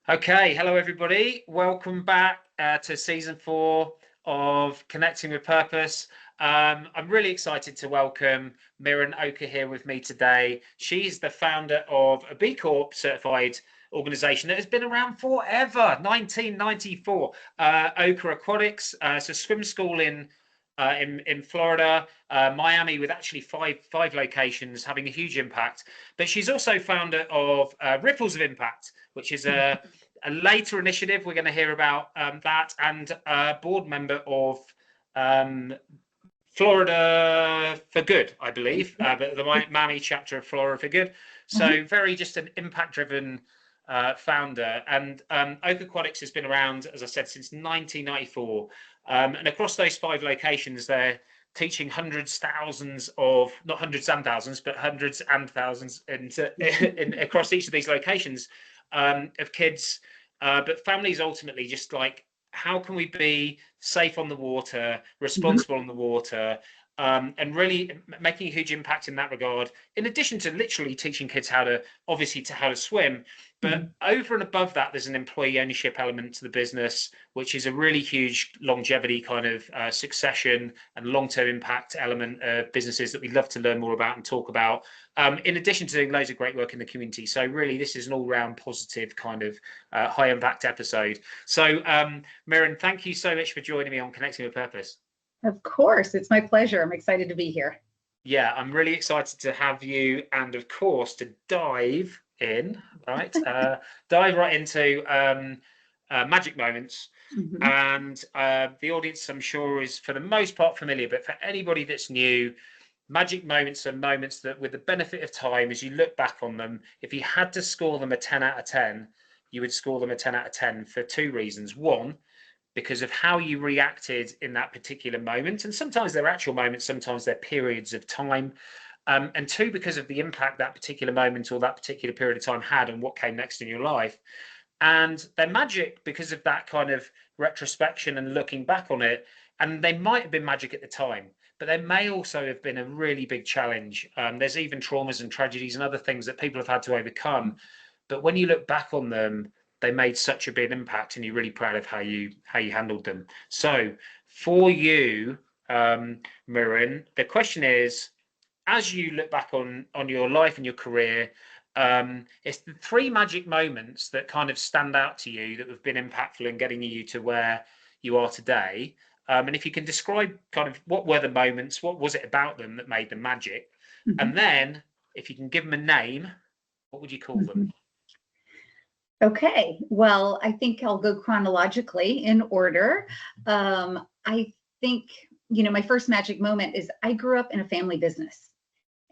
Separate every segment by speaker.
Speaker 1: Okay, hello everybody. Welcome back to season 4 of Connecting with Purpose. I'm really excited to welcome Miren Oca here with me today. She's the founder of a B Corp certified organization that has been around forever, 1994. Ocaquatics, it's a swim school in Florida, Miami, with actually five locations, having a huge impact. But she's also founder of Ripples of Impact, which is a later initiative. We're going to hear about that, and a board member of Florida for Good, I believe, but the Miami chapter of Florida for Good. So very just an impact-driven founder. And Ocaquatics has been around, as I said, since 1994. And across those 5 locations, they're teaching hundreds, thousands of, not hundreds and thousands, but hundreds and thousands across each of these locations of kids, but families ultimately, just like, how can we be safe on the water, responsible on the water, and really making a huge impact in that regard, in addition to literally teaching kids how to swim. But over and above that, there's an employee ownership element to the business, which is a really huge longevity kind of succession and long-term impact element of businesses that we'd love to learn more about and talk about, in addition to doing loads of great work in the community. So really, this is an all-round positive kind of high-impact episode. So Miren, thank you so much for joining me on Connecting with Purpose.
Speaker 2: Of course, it's my pleasure. I'm excited to be here.
Speaker 1: Yeah, I'm really excited to have you, and of course to dive right into magic moments. And the audience, I'm sure, is for the most part familiar, but for anybody that's new, magic moments are moments that, with the benefit of time, as you look back on them, if you had to score them a 10 out of 10, you would score them a 10 out of 10 for 2 reasons. One, because of how you reacted in that particular moment, and sometimes they're actual moments, sometimes they're periods of time. And 2, because of the impact that particular moment or that particular period of time had and what came next in your life. And they're magic because of that kind of retrospection and looking back on it. And they might have been magic at the time, but they may also have been a really big challenge. There's even traumas and tragedies and other things that people have had to overcome. But when you look back on them, they made such a big impact, and you're really proud of how you handled them. So for you, Miren, the question is, as you look back on your life and your career, it's the 3 magic moments that kind of stand out to you that have been impactful in getting you to where you are today. And if you can describe kind of what were the moments, what was it about them that made them magic? And then if you can give them a name, what would you call them?
Speaker 2: Okay, well, I think I'll go chronologically in order. I think, my first magic moment is I grew up in a family business,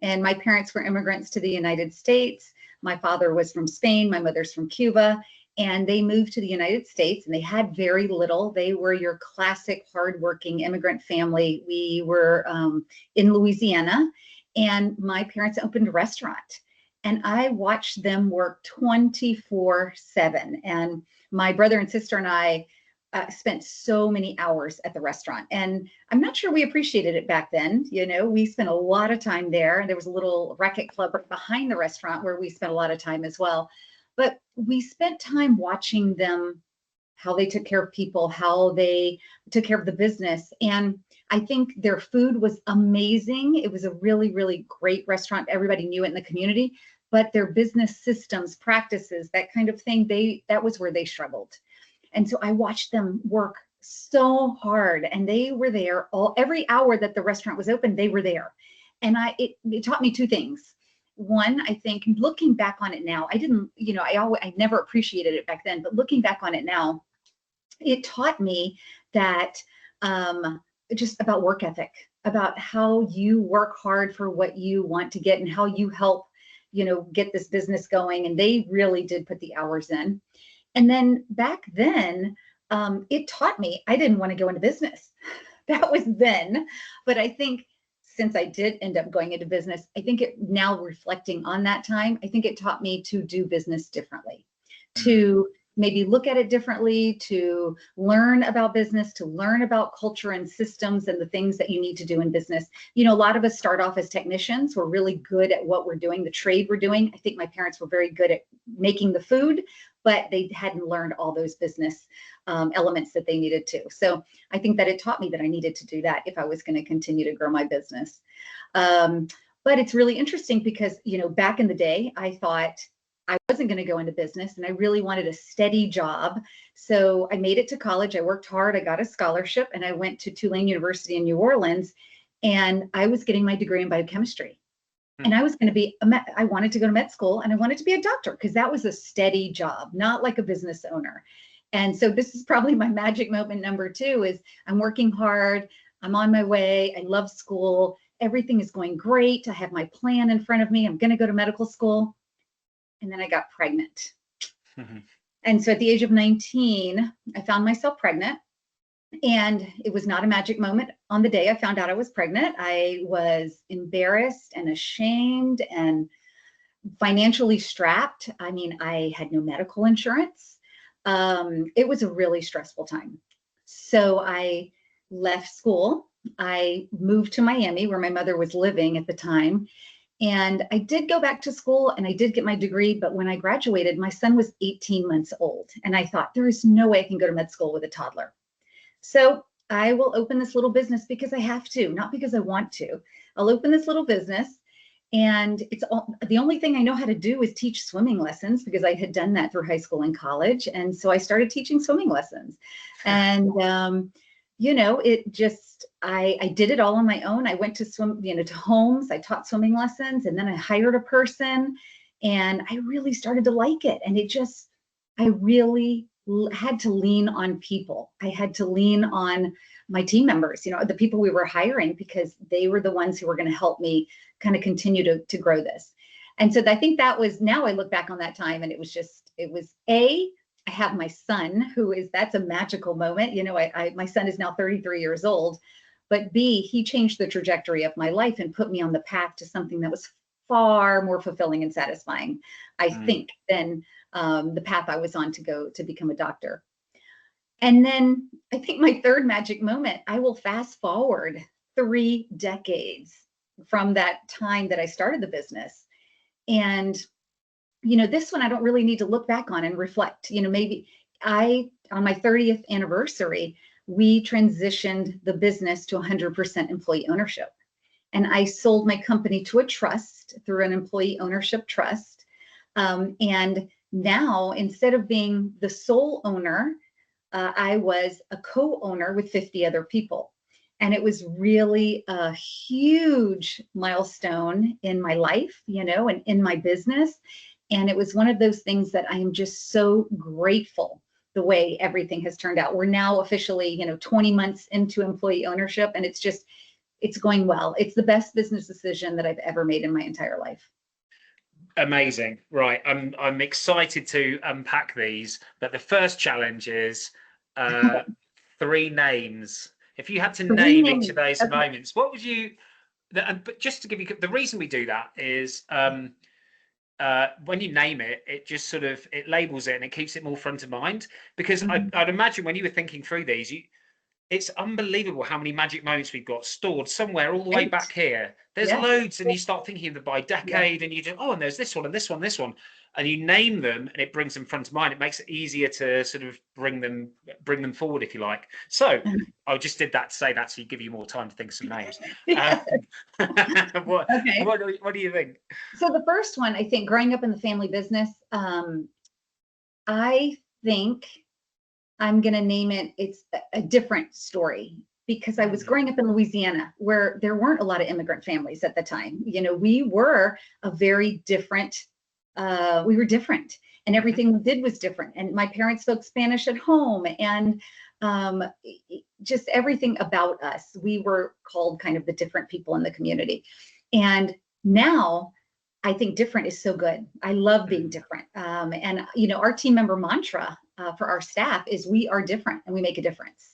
Speaker 2: and my parents were immigrants to the United States. My father was from Spain, my mother's from Cuba, and they moved to the United States, and they had very little. They were your classic hardworking immigrant family. We were in Louisiana, and my parents opened a restaurant. And I watched them work 24/7. And my brother and sister and I spent so many hours at the restaurant. And I'm not sure we appreciated it back then. We spent a lot of time there. There was a little racket club behind the restaurant where we spent a lot of time as well. But we spent time watching them, how they took care of people, how they took care of the business. And I think their food was amazing. It was a really, really great restaurant. Everybody knew it in the community. But their business systems, practices, that kind of thing, that was where they struggled. And so I watched them work so hard, and they were there every hour that the restaurant was open, they were there. And it taught me 2 things. One, I think looking back on it now, I didn't, I never appreciated it back then, but looking back on it now, it taught me that just about work ethic, about how you work hard for what you want to get and how you help get this business going. And they really did put the hours in. And then back then, it taught me I didn't want to go into business. That was then. But I think since I did end up going into business, I think now reflecting on that time, I think it taught me to do business differently, to maybe look at it differently, to learn about business, to learn about culture and systems and the things that you need to do in business. A lot of us start off as technicians. We're really good at what we're doing, the trade we're doing. I think my parents were very good at making the food, but they hadn't learned all those business elements that they needed to. So I think that it taught me that I needed to do that if I was going to continue to grow my business. But it's really interesting because, you know, back in the day, I thought I wasn't going to go into business and I really wanted a steady job. So I made it to college. I worked hard. I got a scholarship and I went to Tulane University in New Orleans, and I was getting my degree in biochemistry. And I was going to be, I wanted to go to med school and I wanted to be a doctor because that was a steady job, not like a business owner. And so this is probably my magic moment number 2 is I'm working hard. I'm on my way. I love school. Everything is going great. I have my plan in front of me. I'm going to go to medical school. And then I got pregnant. And so at the age of 19, I found myself pregnant. And it was not a magic moment. On the day I found out I was pregnant, I was embarrassed and ashamed and financially strapped. I mean, I had no medical insurance. It was a really stressful time. So I left school. I moved to Miami, where my mother was living at the time. And I did go back to school and I did get my degree. But when I graduated, my son was 18 months old. And I thought, there is no way I can go to med school with a toddler. So I will open this little business because I have to, not because I want to. I'll open this little business, and the only thing I know how to do is teach swimming lessons because I had done that through high school and college. And so I started teaching swimming lessons. And, you know, I did it all on my own. I went to to homes, I taught swimming lessons, and then I hired a person, and I really started to like it. And I really had to lean on people. I had to lean on my team members, you know, the people we were hiring, because they were the ones who were going to help me kind of continue to grow this. And so I think now I look back on that time and it was I have my son that's a magical moment. You know, my son is now 33 years old, but B, he changed the trajectory of my life and put me on the path to something that was far more fulfilling and satisfying, I think, than the path I was on to become a doctor. And then I think my third magic moment, I will fast forward 3 decades from that time that I started the business. And, you know, this one I don't really need to look back on and reflect. You know, maybe on my 30th anniversary, we transitioned the business to 100% employee ownership. And I sold my company to a trust through an employee ownership trust. And now, instead of being the sole owner, I was a co-owner with 50 other people. And it was really a huge milestone in my life, you know, and in my business. And it was one of those things that I am just so grateful the way everything has turned out. We're now officially, you know, 20 months into employee ownership, and it's going well. It's the best business decision that I've ever made in my entire life.
Speaker 1: Amazing. Right. I'm excited to unpack these, but the first challenge is 3 names. If you had to name each of those moments, what would you, but just to give you, the reason we do that is when you name it, it just sort of, it labels it and it keeps it more front of mind. Because I'd imagine when you were thinking through these, it's unbelievable how many magic moments we've got stored somewhere all the way back here. There's loads, and you start thinking of them by decade, and you do, and there's this one and this one, this one, and you name them, and it brings them front of mind. It makes it easier to sort of bring them forward, if you like. So I just did that to say that, so you give you more time to think of some names. What do you think?
Speaker 2: So the first one, I think, growing up in the family business, I think I'm going to name it's a different story, because I was growing up in Louisiana, where there weren't a lot of immigrant families at the time. You know, we were a very different, we were different, and everything we did was different. And my parents spoke Spanish at home, and just everything about us, we were called kind of the different people in the community. And now I think different is so good. I love being different. And, you know, our team member mantra for our staff is we are different and we make a difference.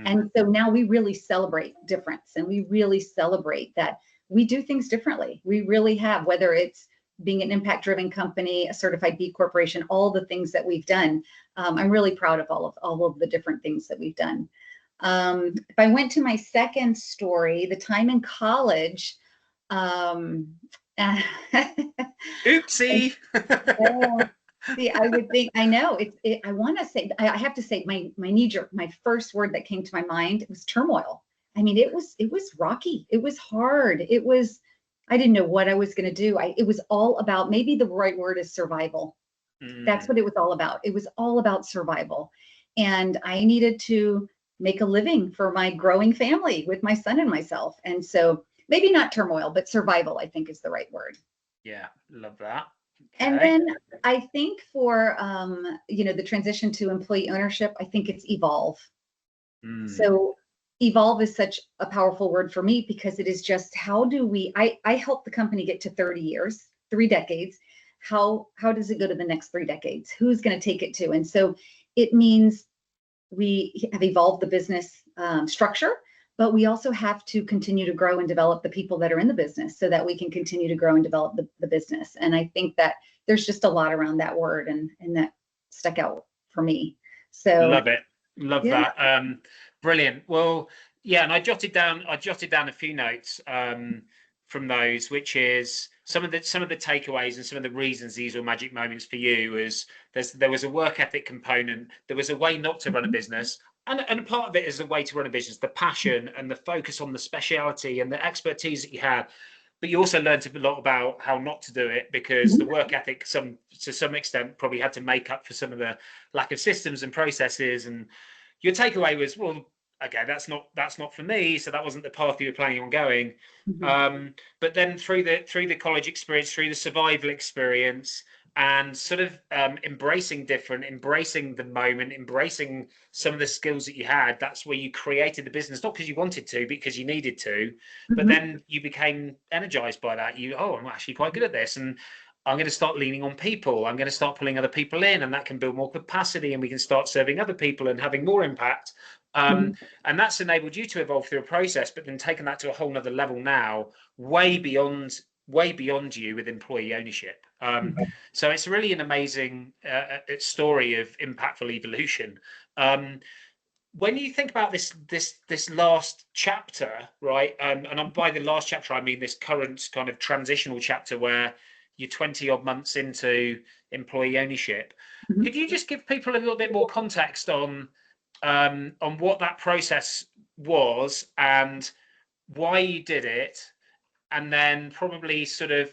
Speaker 2: And so now we really celebrate difference, and we really celebrate that we do things differently. We really have, whether it's being an impact-driven company, a certified B Corporation, all the things that we've done. I'm really proud of all of the different things that we've done. If I went to my second story, the time in college,
Speaker 1: Oopsie.
Speaker 2: See, I would think, I know I want to say, I have to say my knee jerk, my first word that came to my mind was turmoil. I mean, it was rocky. It was hard. I didn't know what I was going to do. It was all about, maybe the right word is survival. That's what it was all about. It was all about survival. And I needed to make a living for my growing family with my son and myself. And so maybe not turmoil, but survival, I think is the right word.
Speaker 1: Yeah, love that.
Speaker 2: And
Speaker 1: Okay.
Speaker 2: then I think for, the transition to employee ownership, I think it's evolve. So evolve is such a powerful word for me because it is just, how do I help the company get to 30 years, 3 decades. How does it go to the next 3 decades? Who's going to take it to? And so it means we have evolved the business structure, but we also have to continue to grow and develop the people that are in the business so that we can continue to grow and develop the business. And I think that there's just a lot around that word, and that stuck out for me. So
Speaker 1: love it. Love
Speaker 2: yeah.
Speaker 1: that. Brilliant. Well, yeah, and I jotted down a few notes from those, which is some of the takeaways and some of the reasons these were magic moments for you. Was there was a work ethic component, there was a way not to run a business, and part of it is a way to run a business, the passion and the focus on the speciality and the expertise that you had. But you also learned a lot about how not to do it, because the work ethic, to some extent, probably had to make up for some of the lack of systems and processes. And your takeaway was, well, okay, that's not for me. So that wasn't the path you were planning on going. But then through the college experience, through the survival experience, and sort of embracing the moment, embracing some of the skills that you had, that's where you created the business, not because you wanted to, because you needed to. But then you became energized by that. I'm actually quite good at this, and I'm going to start leaning on people. I'm going to start pulling other people in, and that can build more capacity, and we can start serving other people and having more impact. And that's enabled you to evolve through a process, but then taken that to a whole nother level now, way beyond you with employee ownership. So it's really an amazing story of impactful evolution. When you think about this last chapter, right? And by the last chapter, I mean this current kind of transitional chapter where you're 20 odd months into employee ownership. Could you just give people a little bit more context on what that process was and why you did it, and then probably sort of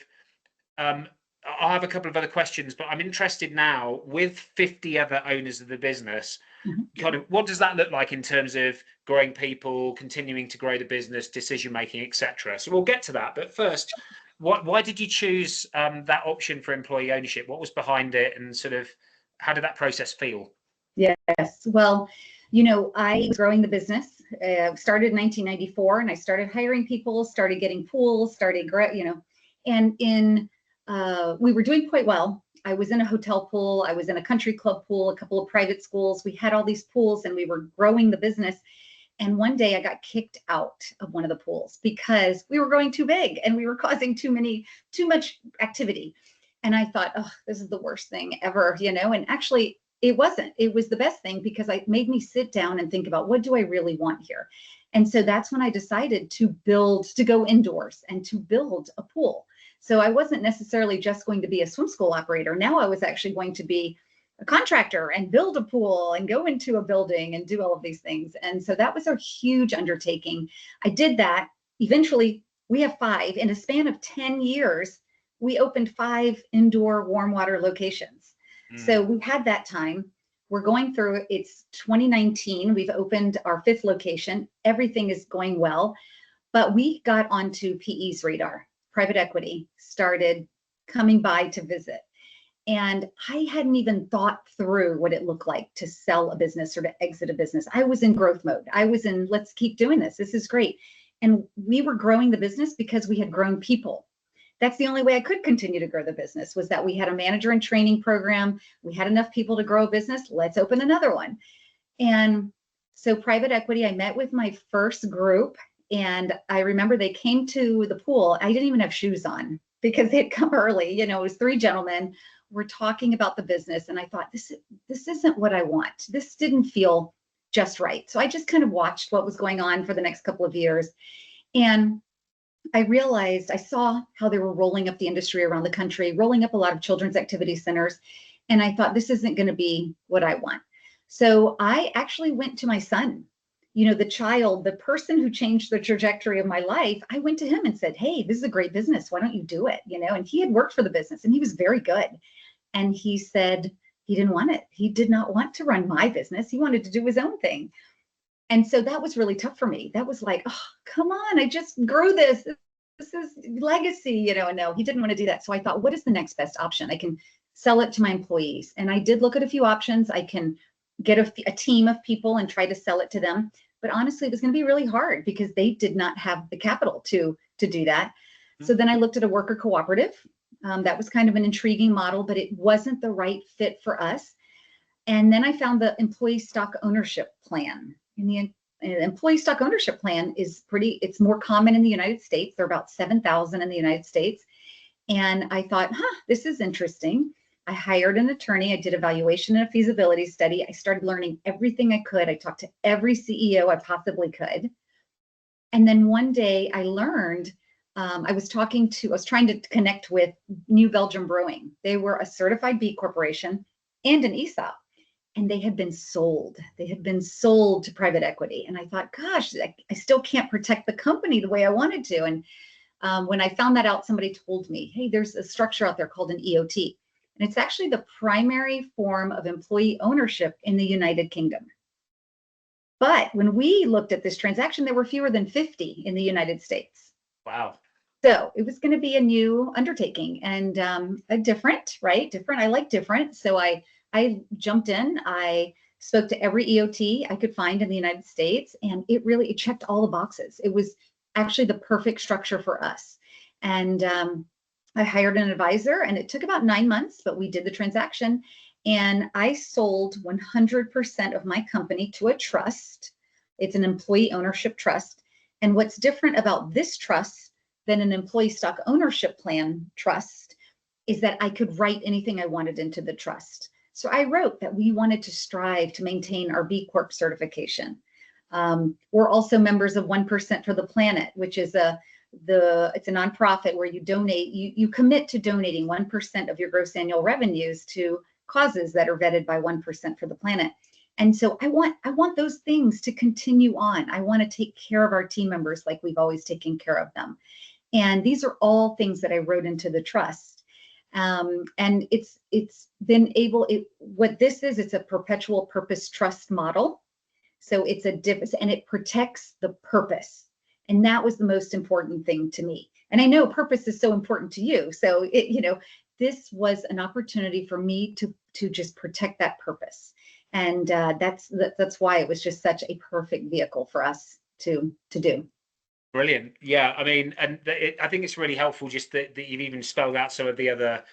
Speaker 1: I'll have a couple of other questions, but I'm interested now, with 50 other owners of the business, kind of what does that look like in terms of growing people, continuing to grow the business, decision making, etc. So we'll get to that, but first, why did you choose that option for employee ownership? What was behind it, and sort of how did that process feel?
Speaker 2: Yes. Well, I was growing the business. Started in 1994, and I started hiring people, started getting pools, and we were doing quite well. I was in a hotel pool, I was in a country club pool, a couple of private schools. We had all these pools, and we were growing the business. And one day I got kicked out of one of the pools because we were growing too big and we were causing too much activity. And I thought, oh, this is the worst thing ever, and actually it wasn't. It was the best thing, because it made me sit down and think about, what do I really want here? And so that's when I decided to go indoors and to build a pool. So I wasn't necessarily just going to be a swim school operator. Now I was actually going to be a contractor and build a pool and go into a building and do all of these things. And so that was a huge undertaking. I did that. Eventually, we have 5. In a span of 10 years, we opened 5 indoor warm water locations. So we had that time. We're going through, it's 2019. We've opened our 5th location. Everything is going well, but we got onto PE's radar. Private equity started coming by to visit. And I hadn't even thought through what it looked like to sell a business or to exit a business. I was in growth mode. I was in, let's keep doing this. This is great. And we were growing the business because we had grown people. That's the only way I could continue to grow the business, was that we had a manager and training program. We had enough people to grow a business. Let's open another one. And so private equity, I met with my first group, and I remember they came to the pool. I didn't even have shoes on because they'd come early. It was 3 gentlemen. We're talking about the business. And I thought, this isn't what I want. This didn't feel just right. So I just kind of watched what was going on for the next couple of years. And I realized, I saw how they were rolling up the industry around the country, rolling up a lot of children's activity centers. And I thought, this isn't going to be what I want. So I actually went to my son, the person who changed the trajectory of my life. I went to him and said, hey, this is a great business. Why don't you do it? And he had worked for the business and he was very good. And he said he didn't want it. He did not want to run my business. He wanted to do his own thing. And so that was really tough for me. That was like, oh, come on, I just grew this. This is legacy, and no, he didn't want to do that. So I thought, what is the next best option? I can sell it to my employees. And I did look at a few options. I can get a team of people and try to sell it to them. But honestly, it was going to be really hard because they did not have the capital to do that. So then I looked at a worker cooperative. That was kind of an intriguing model, but it wasn't the right fit for us. And then I found the employee stock ownership plan. And the employee stock ownership plan is it's more common in the United States. There are about 7,000 in the United States. And I thought, this is interesting. I hired an attorney. I did a valuation and a feasibility study. I started learning everything I could. I talked to every CEO I possibly could. And then one day I learned, I was trying to connect with New Belgium Brewing. They were a certified B corporation and an ESOP. And they had been sold. They had been sold to private equity. And I thought, gosh, I still can't protect the company the way I wanted to. And when I found that out, somebody told me, hey, there's a structure out there called an EOT. And it's actually the primary form of employee ownership in the United Kingdom. But when we looked at this transaction, there were fewer than 50 in the United States.
Speaker 1: Wow.
Speaker 2: So it was going to be a new undertaking and different. I like different. So I jumped in. I spoke to every EOT I could find in the United States, and it checked all the boxes. It was actually the perfect structure for us. And I hired an advisor, and it took about 9 months, but we did the transaction. And I sold 100% of my company to a trust. It's an employee ownership trust. And what's different about this trust than an employee stock ownership plan trust is that I could write anything I wanted into the trust. So I wrote that we wanted to strive to maintain our B Corp certification. We're also members of 1% for the Planet, which is it's a nonprofit where you donate, you commit to donating 1% of your gross annual revenues to causes that are vetted by 1% for the Planet. And so I want those things to continue on. I want to take care of our team members like we've always taken care of them. And these are all things that I wrote into the trust. And it's been what this is, it's a perpetual purpose trust model. So it's and it protects the purpose. And that was the most important thing to me. And I know purpose is so important to you. So this was an opportunity for me to just protect that purpose. And that's why it was just such a perfect vehicle for us to do.
Speaker 1: Brilliant. Yeah, I mean, and I think it's really helpful just that you've even spelled out some of the other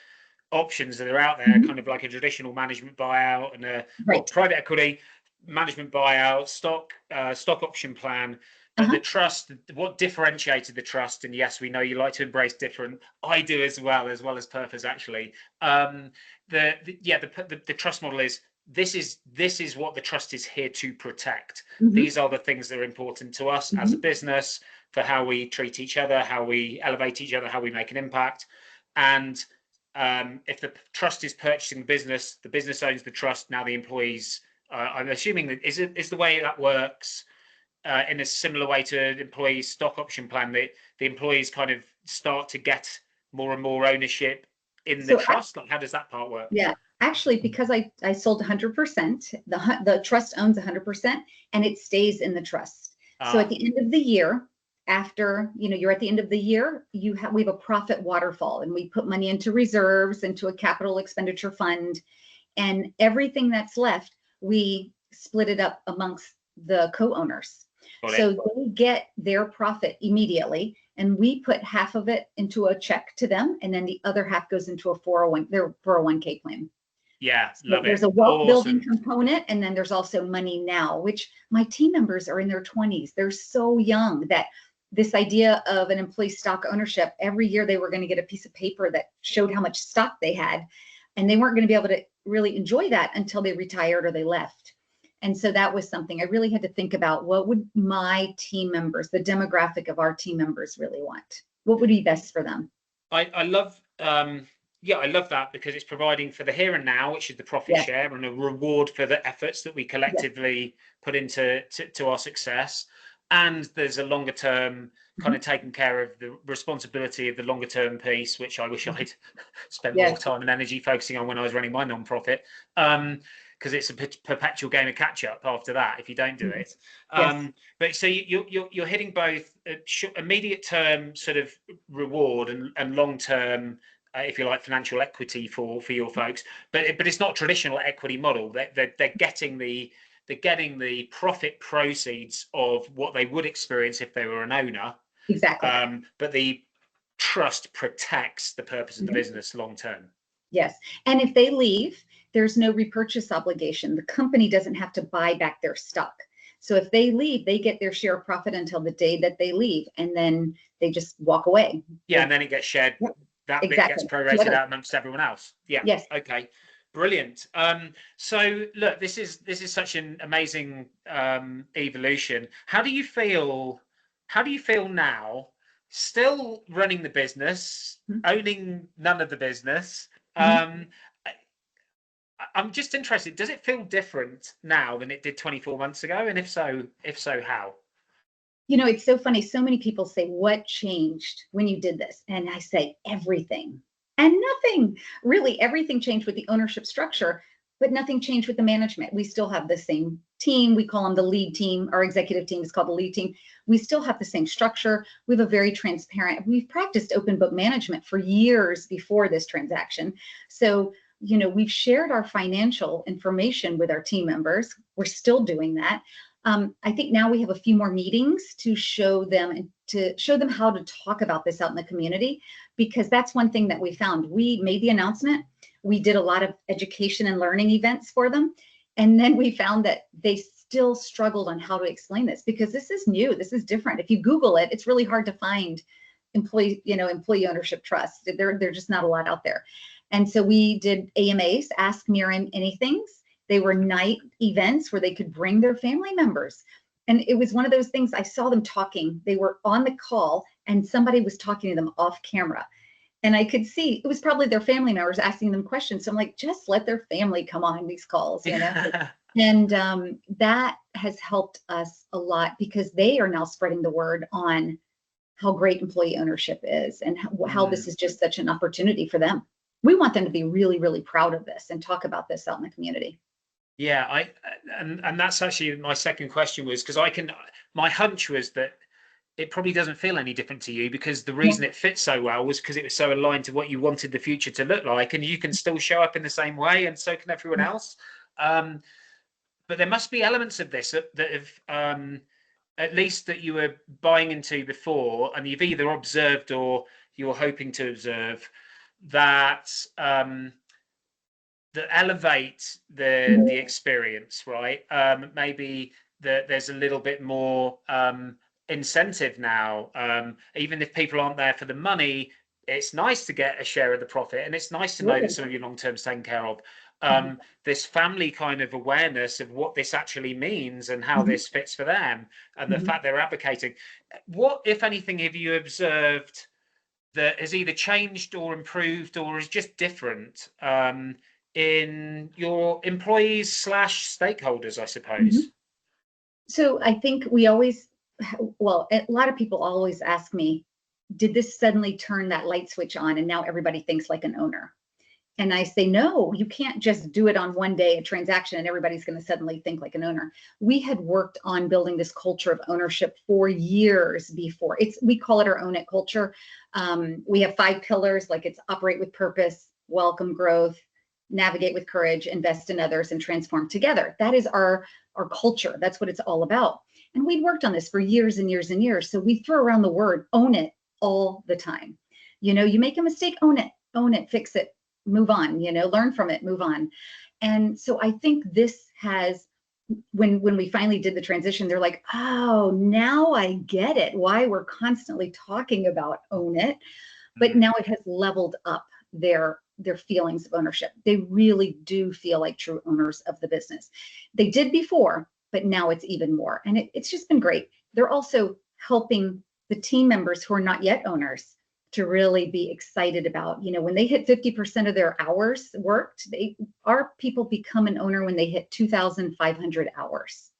Speaker 1: options that are out there, kind of like a traditional management buyout and a private equity management buyout, stock option plan. But the trust, what differentiated the trust, and yes, we know you like to embrace different. I do as well as purpose. Actually, the trust model is this is what the trust is here to protect. These are the things that are important to us as a business, for how we treat each other, how we elevate each other, how we make an impact. And if the trust is purchasing the business owns the trust. Now the employees, I'm assuming that is the way that works. In a similar way to an employee stock option plan, that the employees kind of start to get more and more ownership in the trust. Like, how does that part work?
Speaker 2: Yeah, actually, because I sold 100%, the trust owns 100%, and it stays in the trust. So at the end of the year, after you're at the end of the year, we have a profit waterfall, and we put money into reserves, into a capital expenditure fund, and everything that's left, we split it up amongst the co-owners. So they get their profit immediately, and we put half of it into a check to them, and then the other half goes into their 401k plan.
Speaker 1: Yeah,
Speaker 2: so
Speaker 1: love
Speaker 2: there's
Speaker 1: it.
Speaker 2: a wealth building component, and then there's also money now, which my team members are in their 20s. They're so young that this idea of an employee stock ownership, every year they were going to get a piece of paper that showed how much stock they had, and they weren't going to be able to really enjoy that until they retired or they left. And so that was something I really had to think about. What would my team members, the demographic of our team members, really want? What would be best for them?
Speaker 1: I love Yeah, I love that because it's providing for the here and now, which is the profit
Speaker 2: Yes.
Speaker 1: share, and a reward for the efforts that we
Speaker 2: Yes.
Speaker 1: collectively put into to our success. And there's a longer term kind of taking care of the responsibility of the longer term piece, which I wish I'd spent more
Speaker 2: Yes.
Speaker 1: time and energy focusing on when I was running my non-profit. Because it's a perpetual game of catch up after that if you don't do it.
Speaker 2: Yes.
Speaker 1: But so you're hitting both immediate term sort of reward and long term, if you like, financial equity for your folks, but it's not traditional equity model. They're getting the profit proceeds of what they would experience if they were an owner.
Speaker 2: Exactly.
Speaker 1: But the trust protects the purpose of the business long term.
Speaker 2: Yes. And if they leave, there's no repurchase obligation. The company doesn't have to buy back their stock. So if they leave, they get their share of profit until the day that they leave, and then they just walk away.
Speaker 1: Yeah, and then it gets shared. That bit gets prorated out amongst everyone else. Yeah.
Speaker 2: Yes.
Speaker 1: Okay. Brilliant. So look, this is such an amazing evolution. How do you feel now, still running the business, owning none of the business? I'm just interested, does it feel different now than it did 24 months ago? And if so, how?
Speaker 2: You know, it's so funny. So many people say, what changed when you did this? And I say, everything and nothing. Really, everything changed with the ownership structure, but nothing changed with the management. We still have the same team. We call them the lead team. Our executive team is called the lead team. We still have the same structure. We have a very transparent, we've practiced open book management for years before this transaction. So, you know, we've shared our financial information with our team members. We're still doing that. I think now we have a few more meetings to show them how to talk about this out in the community, because that's one thing that we found. We made the announcement. We did a lot of education and learning events for them. And then we found that they still struggled on how to explain this, because this is new. This is different. If you Google it, it's really hard to find employee ownership trust. They're just not a lot out there. And so we did AMAs, Ask Miren Anythings. They were night events where they could bring their family members. And it was one of those things, I saw them talking. They were on the call and somebody was talking to them off camera. And I could see it was probably their family members asking them questions. So I'm like, just let their family come on these calls, you know? And that has helped us a lot, because they are now spreading the word on how great employee ownership is and how this is just such an opportunity for them. We want them to be really, really proud of this and talk about this out in the community.
Speaker 1: Yeah, and that's actually my second question, was because my hunch was that it probably doesn't feel any different to you, because the reason it fits so well was because it was so aligned to what you wanted the future to look like, and you can still show up in the same way, and so can everyone else. But there must be elements of this that have at least that you were buying into before, and you've either observed or you're hoping to observe, that that elevate the experience, right? Maybe there's a little bit more incentive now. Even if people aren't there for the money, it's nice to get a share of the profit, and it's nice to know that some of your long term is taken care of. This family kind of awareness of what this actually means and how this fits for them, and the fact they're advocating. What, if anything, have you observed that has either changed or improved or is just different in your employees / stakeholders, I suppose?
Speaker 2: So I think we always, well, a lot of people always ask me, did this suddenly turn that light switch on and now everybody thinks like an owner? And I say, no, you can't just do it on one day, a transaction, and everybody's going to suddenly think like an owner. We had worked on building this culture of ownership for years before. We call it our Own It culture. We have 5 pillars, like it's operate with purpose, welcome growth, navigate with courage, invest in others, and transform together. That is our culture. That's what it's all about. And we'd worked on this for years and years and years. So we throw around the word own it all the time. You know, you make a mistake, own it, fix it, move on, you know, learn from it, move on. And so I think this has, when we finally did the transition, they're like, oh, now I get it, why we're constantly talking about own it. But now it has leveled up their feelings of ownership. They really do feel like true owners of the business. They did before, but now it's even more. And it's just been great. They're also helping the team members who are not yet owners to really be excited about. When they hit 50% of their hours worked, our people become an owner when they hit 2,500 hours.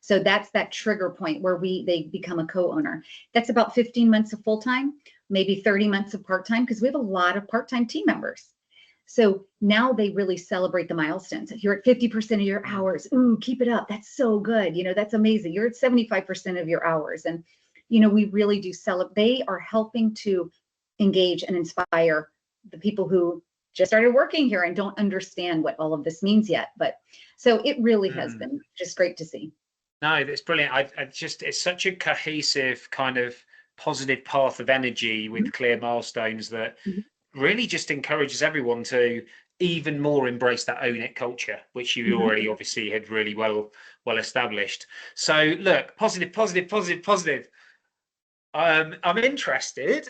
Speaker 2: So that's that trigger point where they become a co-owner. That's about 15 months of full-time, maybe 30 months of part-time, because we have a lot of part-time team members. So now they really celebrate the milestones. If you're at 50% of your hours, ooh, keep it up. That's so good. That's amazing. You're at 75% of your hours. And, we really do celebrate. They are helping to engage and inspire the people who just started working here and don't understand what all of this means yet. But so it really has been just great to see.
Speaker 1: No, that's brilliant. It's such a cohesive kind of positive path of energy with clear milestones that really just encourages everyone to even more embrace that own it culture, which you already obviously had really well established. So look, positive. I'm interested,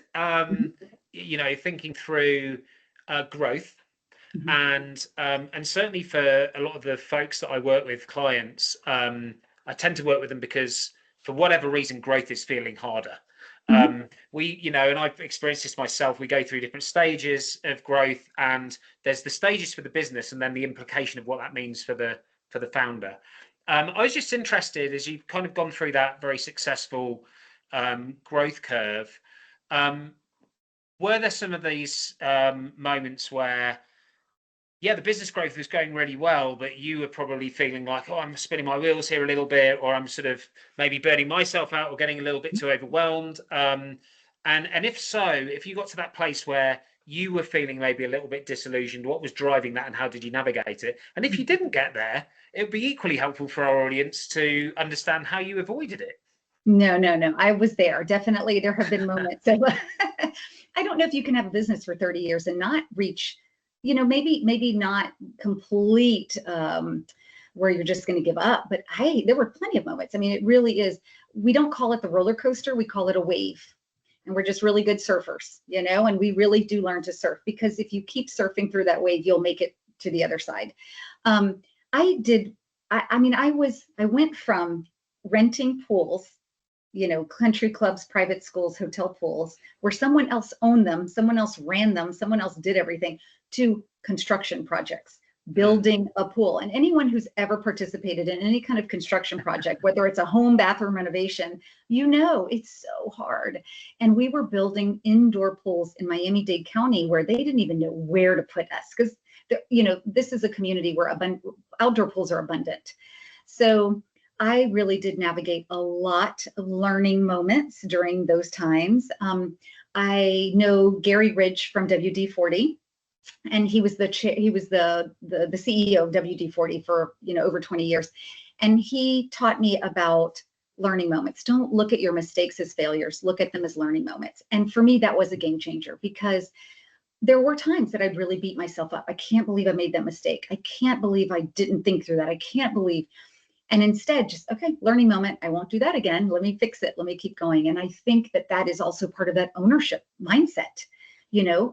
Speaker 1: thinking through growth. And certainly for a lot of the folks that I work with, clients, I tend to work with them because for whatever reason, growth is feeling harder. And I've experienced this myself. We go through different stages of growth, and there's the stages for the business and then the implication of what that means for the founder. I was just interested, as you've kind of gone through that very successful growth curve, were there some of these moments where the business growth was going really well, but you were probably feeling like, oh, I'm spinning my wheels here a little bit, or I'm sort of maybe burning myself out or getting a little bit too overwhelmed? And if so, if you got to that place where you were feeling maybe a little bit disillusioned, what was driving that and how did you navigate it? And if you didn't get there, it would be equally helpful for our audience to understand how you avoided it.
Speaker 2: No. I was there. Definitely. There have been moments. So I don't know if you can have a business for 30 years and not reach, maybe not complete where you're just going to give up. But there were plenty of moments. I mean, it really is. We don't call it the roller coaster. We call it a wave. And we're just really good surfers, and we really do learn to surf, because if you keep surfing through that wave, you'll make it to the other side. I went from renting pools, country clubs, private schools, hotel pools, where someone else owned them, someone else ran them, someone else did everything, to construction projects, building a pool. And anyone who's ever participated in any kind of construction project, whether it's a home bathroom renovation, it's so hard. And we were building indoor pools in Miami-Dade County where they didn't even know where to put us, because this is a community where outdoor pools are abundant. So I really did navigate a lot of learning moments during those times. I know Gary Ridge from WD-40, and he was the CEO of WD-40 for over 20 years, and he taught me about learning moments. Don't look at your mistakes as failures. Look at them as learning moments. And for me, that was a game changer, because there were times that I'd really beat myself up. I can't believe I made that mistake. I can't believe I didn't think through that. I can't believe. And instead, just, okay, learning moment. I won't do that again. Let me fix it. Let me keep going. And I think that is also part of that ownership mindset.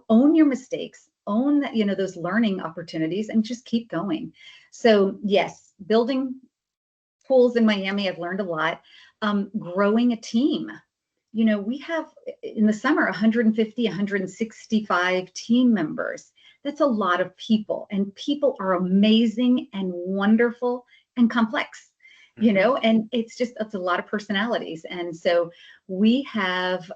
Speaker 2: Own your mistakes, own that, those learning opportunities, and just keep going. So yes, building pools in Miami, I've learned a lot. Growing a team. We have in the summer 150, 165 team members. That's a lot of people, and people are amazing and wonderful and complex, and it's a lot of personalities. And so we have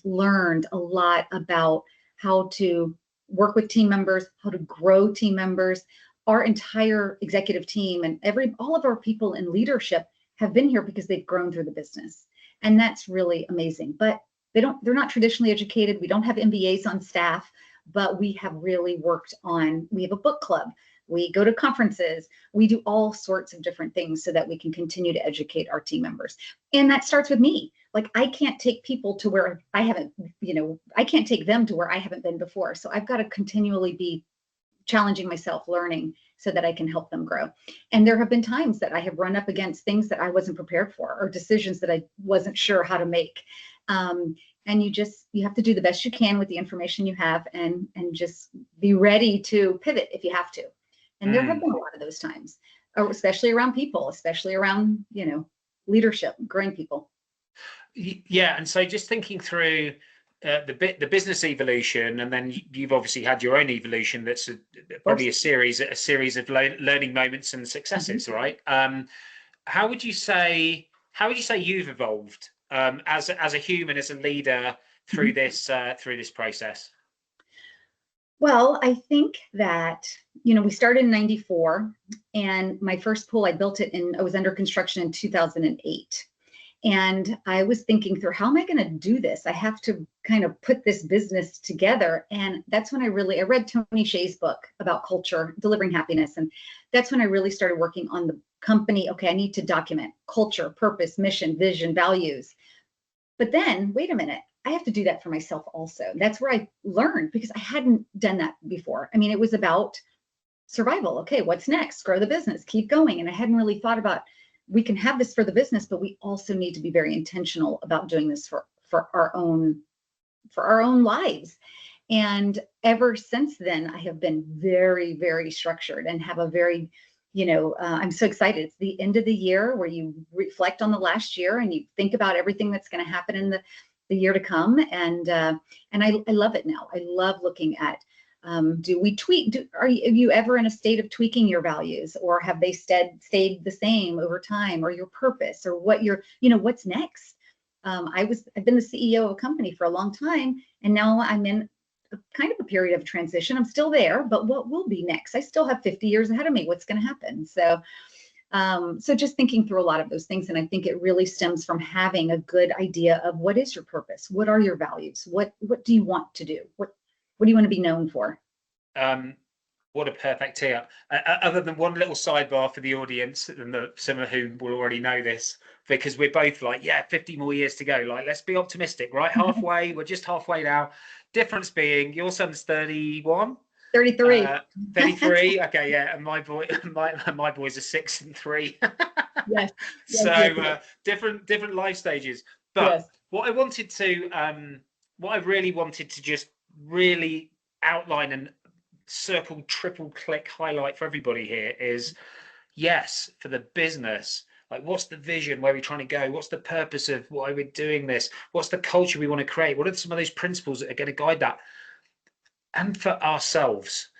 Speaker 2: learned a lot about how to work with team members, how to grow team members. Our entire executive team and all of our people in leadership have been here because they've grown through the business. And that's really amazing. But they're not traditionally educated. We don't have MBAs on staff, but we have really worked we have a book club. We go to conferences. We do all sorts of different things so that we can continue to educate our team members. And that starts with me. Like, I can't take people to where I haven't, I can't take them to where I haven't been before. So I've got to continually be challenging myself, learning, so that I can help them grow. And there have been times that I have run up against things that I wasn't prepared for, or decisions that I wasn't sure how to make. And you have to do the best you can with the information you have, and just be ready to pivot if you have to. And there have been a lot of those times, especially around people, especially around, leadership, growing people.
Speaker 1: Yeah. And so just thinking through the business evolution, and then you've obviously had your own evolution. That's probably a series of learning moments and successes, right? How would you say you've evolved as a human, as a leader through this process?
Speaker 2: Well, I think that, we started in 94, and my first pool, I was under construction in 2008. And I was thinking through, how am I going to do this? I have to kind of put this business together. And that's when I read Tony Hsieh's book about culture, delivering happiness. And that's when I really started working on the company. Okay, I need to document culture, purpose, mission, vision, values. But then, wait a minute, I have to do that for myself also. That's where I learned, because I hadn't done that before. I mean, it was about survival. Okay, what's next? Grow the business, keep going. And I hadn't really thought about, we can have this for the business, but we also need to be very intentional about doing this for our own lives. And ever since then, I have been very, very structured and have a very, I'm so excited. It's the end of the year where you reflect on the last year and you think about everything that's going to happen in the year to come. And I love it now. I love looking at, do we tweak? Are you ever in a state of tweaking your values, or have they stayed the same over time, or your purpose, or what what's next? I've been the CEO of a company for a long time, and now I'm in kind of a period of transition. I'm still there, but what will be next? I still have 50 years ahead of me. What's going to happen? So just thinking through a lot of those things. And I think it really stems from having a good idea of, what is your purpose? What are your values? What do you want to do? What do you want to be known for?
Speaker 1: What a perfect tee up. Other than one little sidebar for the audience, and some of whom will already know this, because we're both like, 50 more years to go. Like, let's be optimistic, right? Halfway, we're just halfway now. Difference being, your son's 31.
Speaker 2: 33.
Speaker 1: 33. Okay, yeah. And my boys are 6 and 3.
Speaker 2: Yes.
Speaker 1: So different life stages. But
Speaker 2: yes.
Speaker 1: what I really wanted to just really outline and circle, triple click, highlight for everybody here is, yes, for the business, like, what's the vision, where we're trying to go, what's the purpose of why we're doing this, what's the culture we want to create, what are some of those principles that are going to guide that. And for ourselves,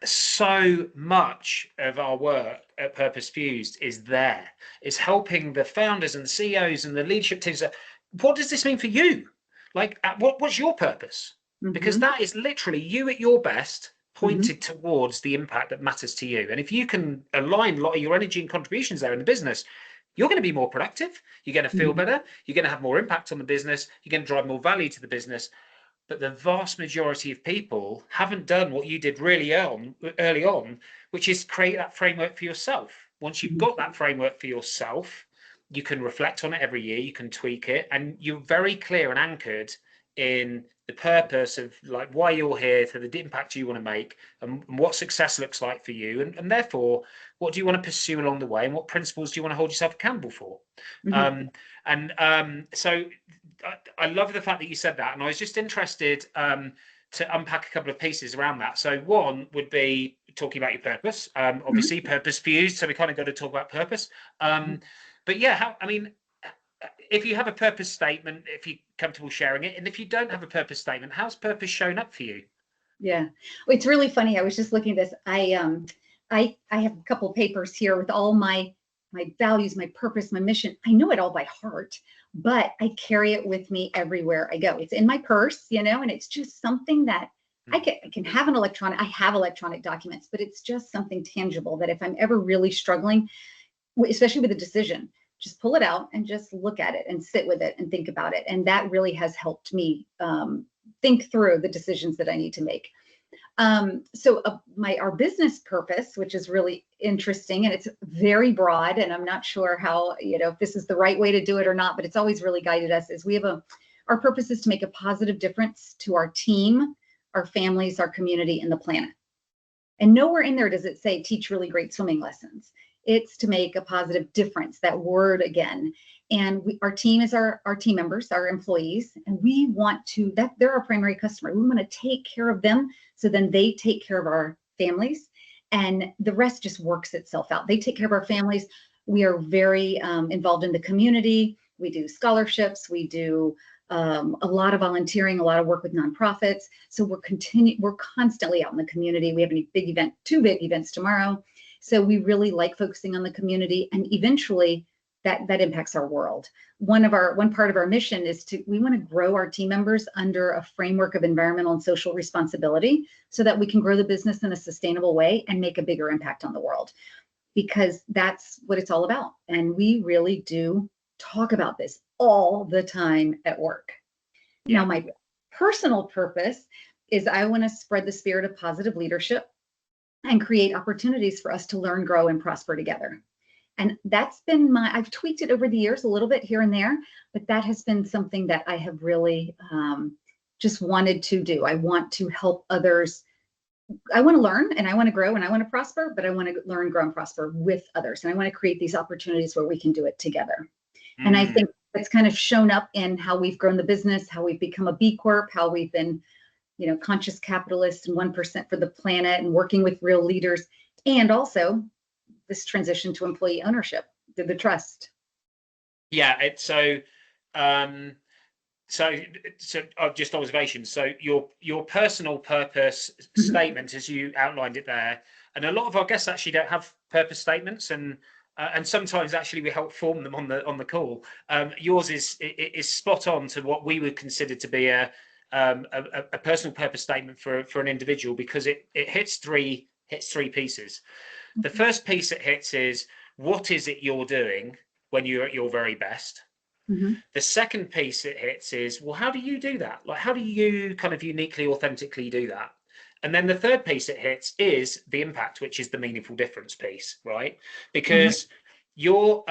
Speaker 1: so much of our work at Purpose Fused is helping the founders and CEOs and the leadership teams. What does this mean for you? Like, what's your purpose? Because that is literally you at your best, pointed towards the impact that matters to you. And if you can align a lot of your energy and contributions there in the business, you're going to be more productive. You're going to feel better. You're going to have more impact on the business. You're going to drive more value to the business. But the vast majority of people haven't done what you did really early on, which is create that framework for yourself. Once you've got that framework for yourself, you can reflect on it every year, you can tweak it, and you're very clear and anchored in the purpose of, like, why you're here, to the impact you want to make, and what success looks like for you, and therefore what do you want to pursue along the way, and what principles do you want to hold yourself accountable for. So I love the fact that you said that, and I was just interested to unpack a couple of pieces around that. So one would be talking about your purpose. Obviously Purpose Fused, so we kind of got to talk about purpose. But yeah, if you have a purpose statement, if you're comfortable sharing it, and if you don't have a purpose statement, how's purpose shown up for you?
Speaker 2: Yeah, well, it's really funny. I was just looking at this. I have a couple of papers here with all my values, my purpose, my mission. I know it all by heart, but I carry it with me everywhere I go. It's in my purse, and it's just something that I can have I have electronic documents, but it's just something tangible that if I'm ever really struggling, especially with a decision, just pull it out and just look at it and sit with it and think about it. And that really has helped me think through the decisions that I need to make. So our business purpose, which is really interesting, and it's very broad, and I'm not sure how, if this is the right way to do it or not, but it's always really guided us, is our purpose is to make a positive difference to our team, our families, our community, and the planet. And nowhere in there does it say teach really great swimming lessons. It's to make a positive difference, that word again. And our team is our team members, our employees, and we want to, they're our primary customer. We want to take care of them, so then they take care of our families, and the rest just works itself out. They take care of our families. We are very involved in the community. We do scholarships. We do a lot of volunteering, a lot of work with nonprofits. So we're constantly out in the community. We have two big events tomorrow. So we really like focusing on the community, and eventually that impacts our world. One part of our mission is we want to grow our team members under a framework of environmental and social responsibility so that we can grow the business in a sustainable way and make a bigger impact on the world, because that's what it's all about. And we really do talk about this all the time at work. Yeah. Now, my personal purpose is I want to spread the spirit of positive leadership and create opportunities for us to learn, grow, and prosper together. And that's been I've tweaked it over the years a little bit here and there, but that has been something that I have really just wanted to do. I want to help others. I want to learn, and I want to grow, and I want to prosper, but I want to learn, grow, and prosper with others. And I want to create these opportunities where we can do it together. And I think it's kind of shown up in how we've grown the business, how we've become a B Corp, how we've been, conscious capitalists and 1% for the planet, and working with real leaders, and also this transition to employee ownership through the trust.
Speaker 1: Yeah, it's so just observations. So your personal purpose statement, as you outlined it there, and a lot of our guests actually don't have purpose statements, and sometimes actually we help form them on the call. Yours is spot on to what we would consider to be a personal purpose statement for an individual, because it hits three pieces. The first piece it hits is, what is it you're doing when you're at your very best? Mm-hmm. The second piece it hits is, well, how do you do that? Like, how do you kind of uniquely, authentically do that? And then the third piece it hits is the impact, which is the meaningful difference piece, right? Because your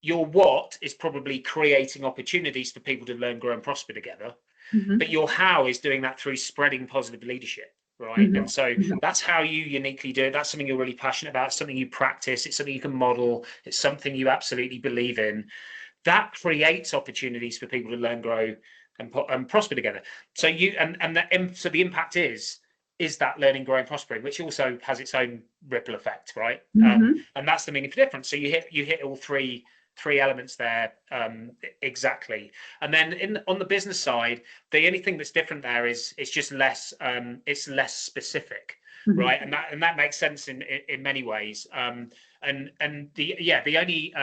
Speaker 1: what is probably creating opportunities for people to learn, grow, and prosper together. But your how is doing that through spreading positive leadership. Right. And so that's how you uniquely do it. That's something you're really passionate about, something you practice, it's something you can model, it's something you absolutely believe in. That creates opportunities for people to learn, grow, and prosper together. So so the impact is that learning, growing, prospering, which also has its own ripple effect, right? And that's the meaningful difference. So you hit all three elements there exactly. And then on the business side, the only thing that's different there is it's just less specific, right? And that makes sense in many ways. And the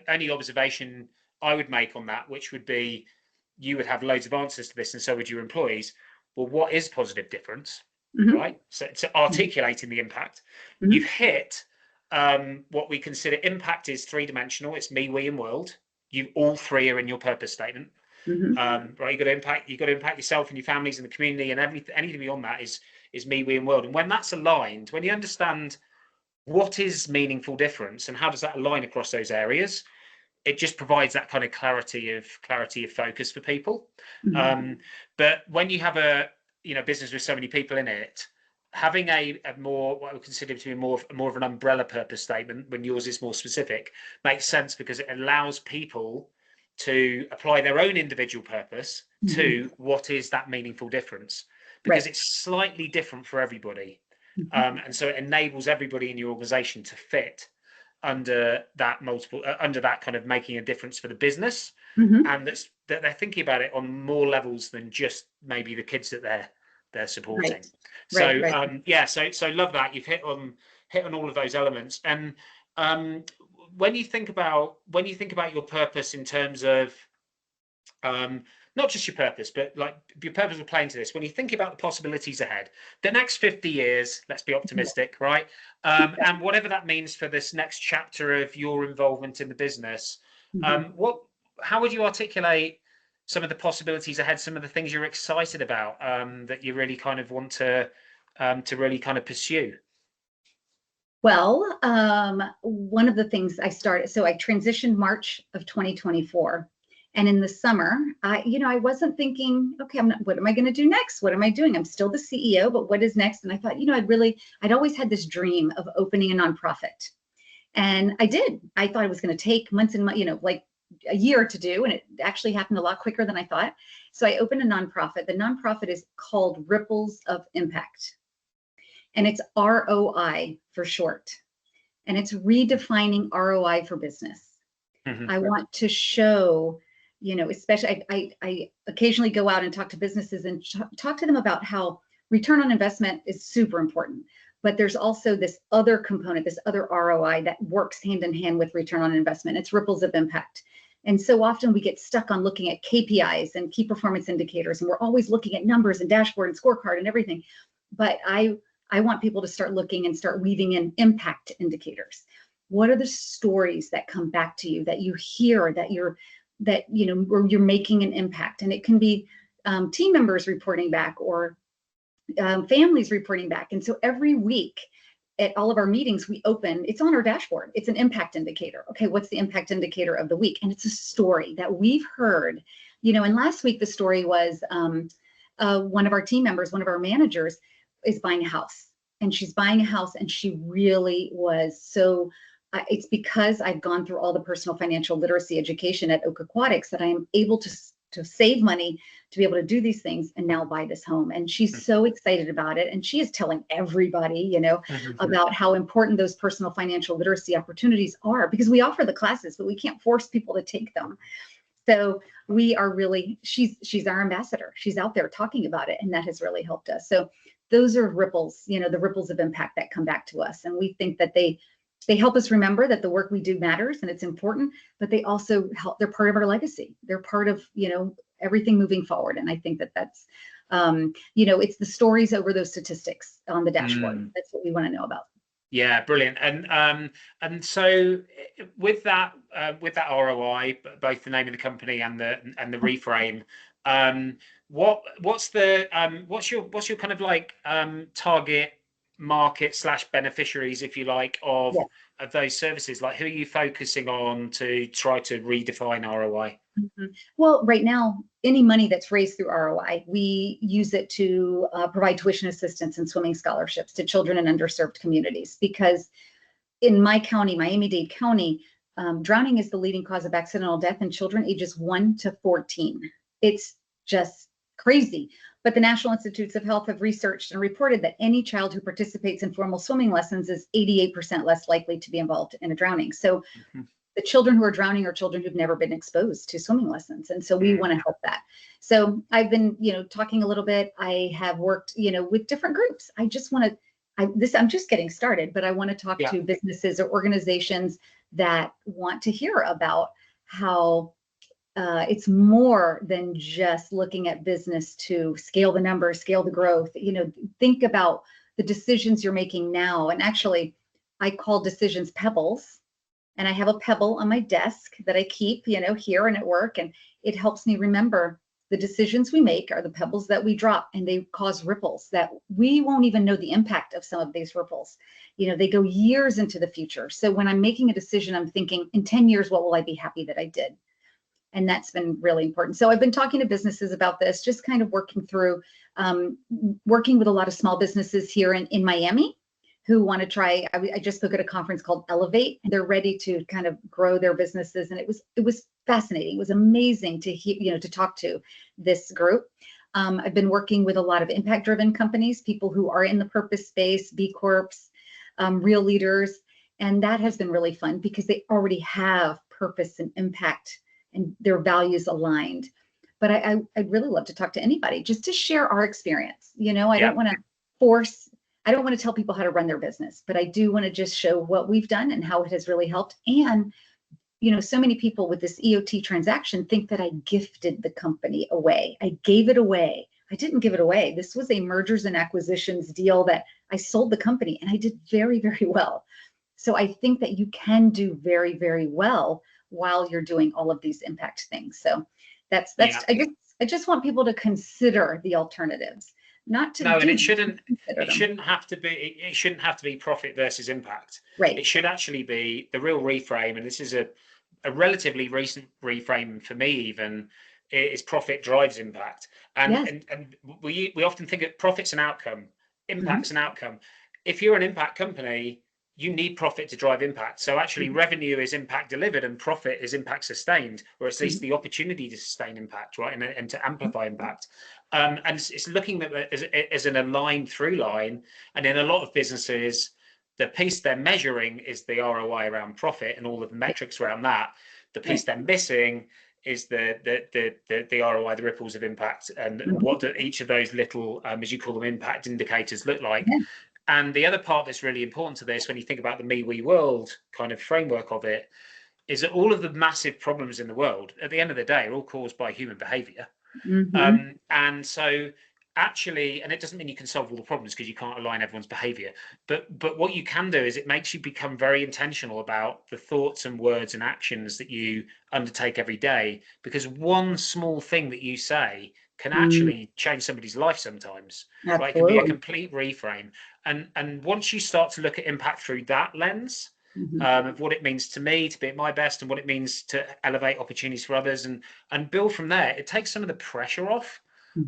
Speaker 1: only observation I would make on that, which would be, you would have loads of answers to this, and so would your employees. Well, what is positive difference, right? So articulating the impact. You've hit what we consider impact is three-dimensional. It's me, we, and world. You all three are in your purpose statement, right? You've got to impact yourself and your families and the community, and anything beyond that is me, we, and world. And when that's aligned, when you understand what is meaningful difference and how does that align across those areas, it just provides that kind of clarity of focus for people. But when you have a business with so many people in it, having a more, what I would consider to be more of an umbrella purpose statement, when yours is more specific, makes sense, because it allows people to apply their own individual purpose to what is that meaningful difference, because it's slightly different for everybody. And so it enables everybody in your organization to fit under that kind of making a difference for the business, and that they're thinking about it on more levels than just maybe the kids that they're supporting. So love that you've hit on all of those elements. And when you think about your purpose in terms of not just your purpose, but like your purpose will play into this. When you think about the possibilities ahead, the next 50 years, let's be optimistic, right? And whatever that means for this next chapter of your involvement in the business, how would you articulate some of the possibilities ahead, some of the things you're excited about, that you really kind of want to really kind of pursue?
Speaker 2: Well, one of the things I transitioned March of 2024. And in the summer, I wasn't thinking, okay, what am I going to do next? What am I doing? I'm still the CEO, but what is next? And I thought, I'd always had this dream of opening a nonprofit. And I did. I thought it was going to take months and months, like a year to do. And it actually happened a lot quicker than I thought. So I opened a nonprofit. The nonprofit is called Ripples of Impact. And it's ROI for short. And it's redefining ROI for business. I want to show especially I occasionally go out and talk to businesses and talk to them about how return on investment is super important. But there's also this other component, this other ROI that works hand in hand with return on investment. It's ripples of impact. And so often we get stuck on looking at KPIs and key performance indicators, and we're always looking at numbers and dashboard and scorecard and everything. But I want people to start looking and start weaving in impact indicators. What are the stories that come back to you that you hear that you're making an impact? And it can be team members reporting back or families reporting back. And so every week at all of our meetings, it's on our dashboard. It's an impact indicator. Okay, what's the impact indicator of the week? And it's a story that we've heard, and last week the story was one of our team members, one of our managers is buying a house, and she's buying a house, and she really was so, it's because I've gone through all the personal financial literacy education at Ocaquatics that I am able to save money to be able to do these things and now buy this home. And she's so excited about it. And she is telling everybody, about how important those personal financial literacy opportunities are, because we offer the classes, but we can't force people to take them. So we are really, she's our ambassador. She's out there talking about it, and that has really helped us. So those are ripples, the ripples of impact that come back to us. And we think that they help us remember that the work we do matters and it's important, but they also help, they're part of our legacy. They're part of, everything moving forward. And I think that that's, it's the stories over those statistics on the dashboard. That's what we want to know about.
Speaker 1: Yeah, brilliant. And so with that ROI, both the name of the company and the reframe, what's your kind of like target market / beneficiaries, if you like, of those services? Like, who are you focusing on to try to redefine ROI?
Speaker 2: Well, right now, any money that's raised through ROI, we use it to provide tuition assistance and swimming scholarships to children in underserved communities. Because in my county, Miami-Dade County, drowning is the leading cause of accidental death in children ages 1 to 14. It's just crazy. But the National Institutes of Health have researched and reported that any child who participates in formal swimming lessons is 88% less likely to be involved in a drowning. So the children who are drowning are children who've never been exposed to swimming lessons. And so we want to help that. So I've been, talking a little bit. I have worked, with different groups. I just want to, I'm just getting started, but I want to talk to businesses or organizations that want to hear about how it's more than just looking at business to scale the numbers, scale the growth. Think about the decisions you're making now. And actually, I call decisions pebbles. And I have a pebble on my desk that I keep, here and at work. And it helps me remember the decisions we make are the pebbles that we drop, and they cause ripples that we won't even know the impact of some of these ripples. They go years into the future. So when I'm making a decision, I'm thinking, in 10 years, what will I be happy that I did? And that's been really important. So I've been talking to businesses about this, just kind of working through, working with a lot of small businesses here in Miami who want to try. I just spoke at a conference called Elevate, and they're ready to kind of grow their businesses. And it was fascinating. It was amazing to hear, to talk to this group. I've been working with a lot of impact-driven companies, people who are in the purpose space, B Corps, real leaders. And that has been really fun because they already have purpose and impact and their values aligned. But I'd really love to talk to anybody just to share our experience. I don't want to tell people how to run their business, but I do want to just show what we've done and how it has really helped. And, so many people with this EOT transaction think that I gifted the company away. I gave it away. I didn't give it away. This was a mergers and acquisitions deal that I sold the company, and I did very, very well. So I think that you can do very, very well while you're doing all of these impact things. So that's I just want people to consider the alternatives. Not to
Speaker 1: and it shouldn't have to be profit versus impact.
Speaker 2: Right.
Speaker 1: It should actually be the real reframe, and this is a relatively recent reframe for me even, is profit drives impact. And we often think that profit's an outcome, impact's an outcome. If you're an impact company, you need profit to drive impact. So actually revenue is impact delivered and profit is impact sustained, or at least the opportunity to sustain impact, right? And to amplify impact. And it's looking at it as an aligned through line. And in a lot of businesses, the piece they're measuring is the ROI around profit and all of the metrics around that. The piece they're missing is the ROI, the ripples of impact, and what do each of those little, as you call them, impact indicators look like.
Speaker 2: Yeah.
Speaker 1: And the other part that's really important to this, when you think about the me, we, world kind of framework of it, is that all of the massive problems in the world, at the end of the day, are all caused by human behavior. And so actually, and it doesn't mean you can solve all the problems because you can't align everyone's behavior, but what you can do is it makes you become very intentional about the thoughts and words and actions that you undertake every day, because one small thing that you say can actually change somebody's life sometimes. Right? It can be a complete reframe. And once you start to look at impact through that lens, of what it means to me to be at my best and what it means to elevate opportunities for others, and build from there, it takes some of the pressure off,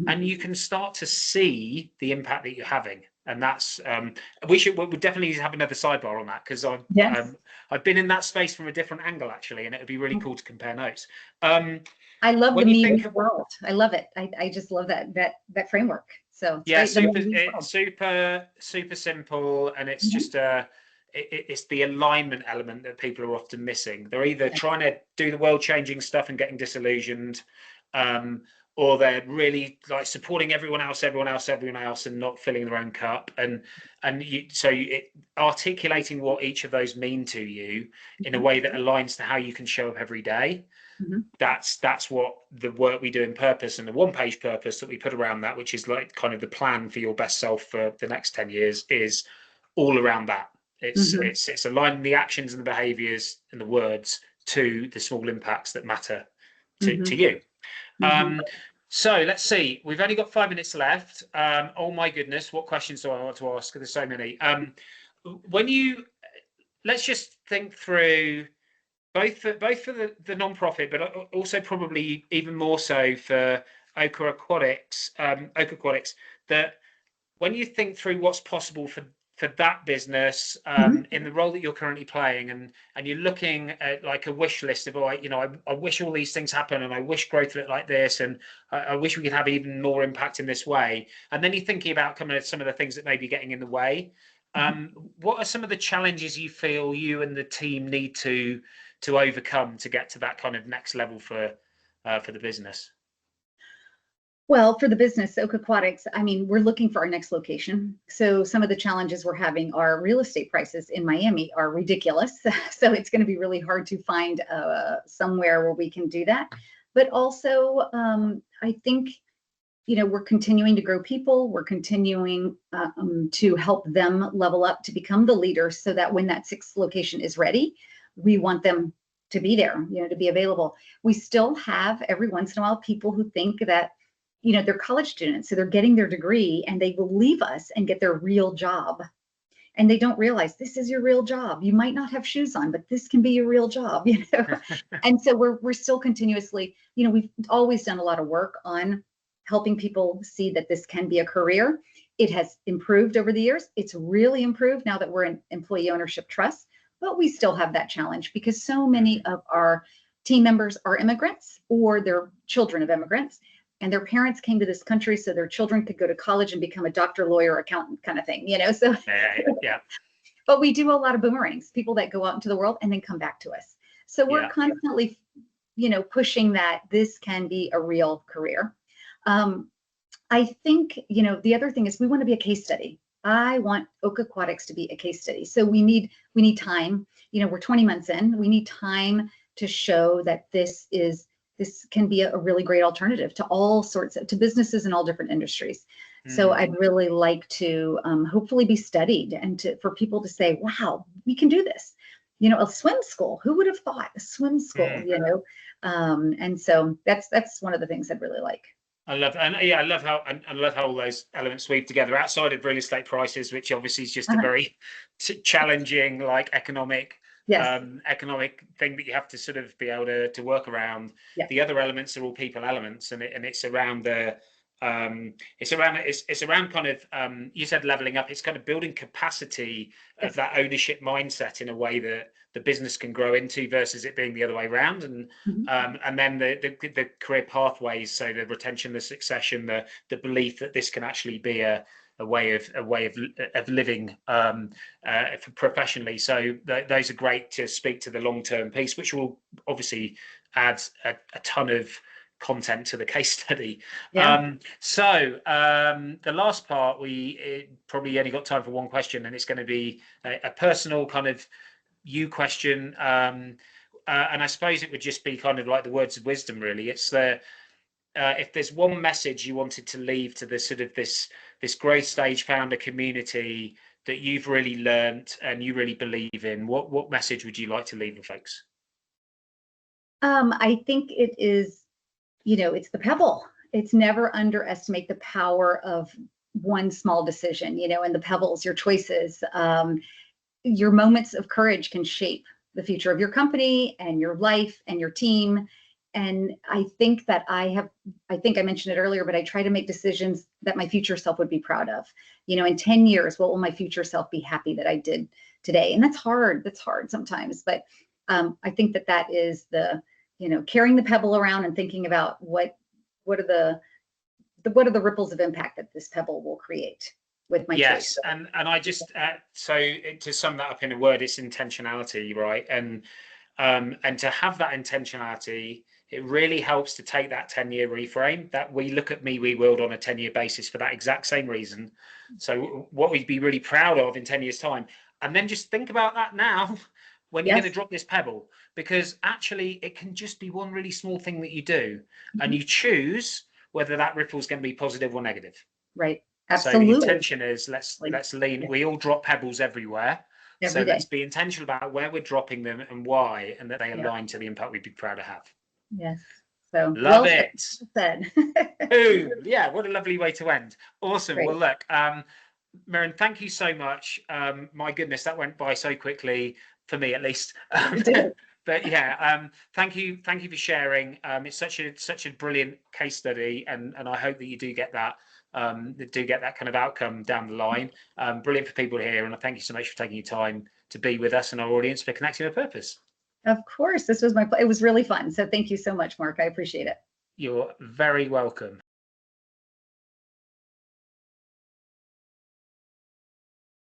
Speaker 1: and you can start to see the impact that you're having. And that's we'll definitely have another sidebar on that, because I've been in that space from a different angle actually, and it would be really cool to compare notes.
Speaker 2: I love the me world. I love it. I just love that framework. So
Speaker 1: yeah, super simple, and it's just it's the alignment element that people are often missing. They're either trying to do the world changing stuff and getting disillusioned, or they're really like supporting everyone else, and not filling their own cup. Articulating what each of those mean to you in a way that aligns to how you can show up every day. That's what the work we do in purpose, and the one-page purpose that we put around that, which is like kind of the plan for your best self for the next 10 years, is all around that. It's aligning the actions and the behaviors and the words to the small impacts that matter to you. So let's see, we've only got 5 minutes left. Oh my goodness, what questions do I want to ask? There's so many. Let's just think through both for the non-profit, but also probably even more so for Ocaquatics, that when you think through what's possible for that business, in the role that you're currently playing, and you're looking at like a wish list of, I wish all these things happen, and I wish growth looked like this, and I wish we could have even more impact in this way. And then you're thinking about some of the things that may be getting in the way. What are some of the challenges you feel you and the team need to overcome to get to that kind of next level for the business?
Speaker 2: Well, for the business, Ocaquatics, I mean, we're looking for our next location. So some of the challenges we're having are real estate prices in Miami are ridiculous. So it's going to be really hard to find somewhere where we can do that. But also, I think, we're continuing to grow people. We're continuing to help them level up to become the leaders, so that when that 6th location is ready, we want them to be there, to be available. We still have every once in a while people who think that, they're college students, so they're getting their degree and they will leave us and get their real job. And they don't realize this is your real job. You might not have shoes on, but this can be your real job, And so we're still continuously, we've always done a lot of work on helping people see that this can be a career. It has improved over the years. It's really improved now that we're in employee ownership trust, but we still have that challenge because so many of our team members are immigrants or they're children of immigrants. And their parents came to this country so their children could go to college and become a doctor, lawyer, accountant kind of thing, So,
Speaker 1: yeah.
Speaker 2: But we do a lot of boomerangs, people that go out into the world and then come back to us. So we're constantly, pushing that this can be a real career. I think, the other thing is we want to be a case study. I want Ocaquatics to be a case study. So we need time. We're 20 months in. We need time to show that this can be a really great alternative to all sorts to businesses in all different industries. So I'd really like to hopefully be studied, and for people to say, wow, we can do this. A swim school. Who would have thought a swim school? And so that's one of the things I'd really like.
Speaker 1: I love how all those elements weave together outside of real estate prices, which obviously is just a very challenging, like economic thing that you have to sort of be able to work around. The other elements are all people elements, and it's around the it's around kind of you said leveling up. It's kind of building capacity of that ownership mindset in a way that the business can grow into, versus it being the other way around. And then the career pathways, so the retention, the succession, the belief that this can actually be a way of living professionally. So those are great to speak to the long-term piece, which will obviously adds a ton of content to the case study.
Speaker 2: Yeah.
Speaker 1: The last part, we probably only got time for one question, and it's going to be a personal kind of you question. And I suppose it would just be kind of like the words of wisdom, really. It's the if there's one message you wanted to leave to the sort of this growth stage founder community that you've really learnt and you really believe in, what message would you like to leave with folks?
Speaker 2: I think it is, it's the pebble. It's never underestimate the power of one small decision, and the pebbles, your choices, your moments of courage can shape the future of your company and your life and your team. And I think that I think I mentioned it earlier, but I try to make decisions that my future self would be proud of. In 10 years, what will my future self be happy that I did today? And that's hard. That's hard sometimes. But I think that is the, carrying the pebble around and thinking about what are the ripples of impact that this pebble will create with my choice.
Speaker 1: And I just to sum that up in a word, it's intentionality, right? And to have that intentionality, it really helps to take that 10-year reframe that we look at we world on a 10-year basis for that exact same reason. So what we'd be really proud of in 10 years time, and then just think about that now when you're going to drop this pebble, because actually it can just be one really small thing that you do, and you choose whether that ripple is going to be positive or negative.
Speaker 2: Right. Absolutely.
Speaker 1: So the intention is let's lean. We all drop pebbles everywhere. So let's be intentional about where we're dropping them and why, and that they align to the impact we'd be proud to have.
Speaker 2: Yes. So
Speaker 1: love it.
Speaker 2: Said.
Speaker 1: Ooh, yeah, what a lovely way to end. Awesome. Great. Well, look, Miren, thank you so much. My goodness, that went by so quickly for me, at least. But yeah, thank you for sharing. It's such a brilliant case study, and I hope that you do get that kind of outcome down the line. Brilliant for people here, and I thank you so much for taking your time to be with us and our audience for Connecting with Purpose.
Speaker 2: Of course, it was really fun. So thank you so much, Mark. I appreciate it.
Speaker 1: You're very welcome.